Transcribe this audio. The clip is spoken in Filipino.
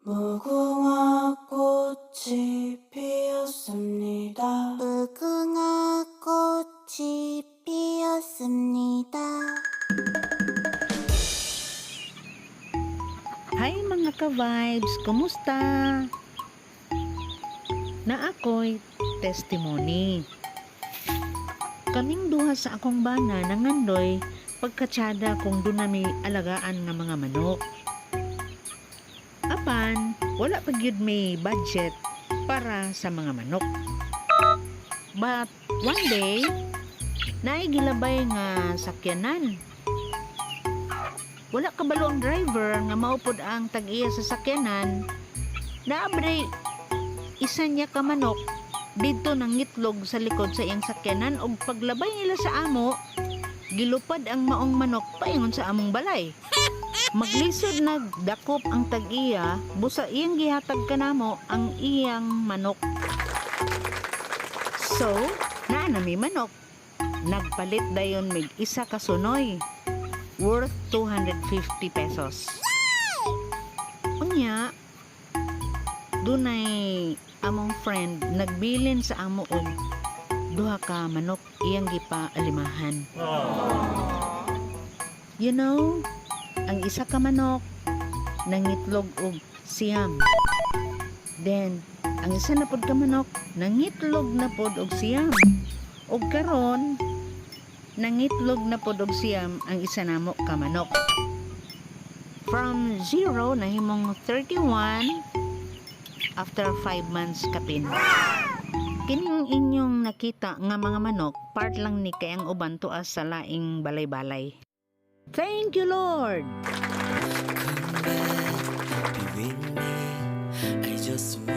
무궁화 꽃이 피었습니다. 무궁화 꽃이 피었습니다. Hi mga ka-vibes! Kumusta? Na ako'y testimony. Kaming duha sa akong bana nangandoy pagkatsada kung doon na may alagaan nga mga manok. Apan, wala pa gyud may budget para sa mga manok. But one day, naigilabay nga sakyanan. Wala kabalo ang driver nga maupod ang tag-iya sa sakyanan. Naabre isa niya ka manok dito nang ngitlog sa likod sa iyang sakyanan ug paglabay nila sa amo, gilupad ang maong manok paingon sa among balay. Maglisod nagdakop ang tag-iya, busa iyang gihatag kanamo ang iyang manok. So, naa na may manok. Nagpalit dayon mig isa ka sunoy worth 250 pesos. Unya, dunay among friend nagbilin sa amo og duha ka manok iyang gipaalimahan. You know, ang isa ka manok nangitlog og siyam. Then, ang isa na pod ka manok nangitlog na pod og siyam. Og karon nangitlog na pod og siyam ang isa namo ka manok. From 0 nahimong 31 after 5 months kapin. Kining inyong nakita nga mga manok, part lang ni kay ang uban tuas sa laing balay-balay. Thank you, Lord! Come back, be with me. I just want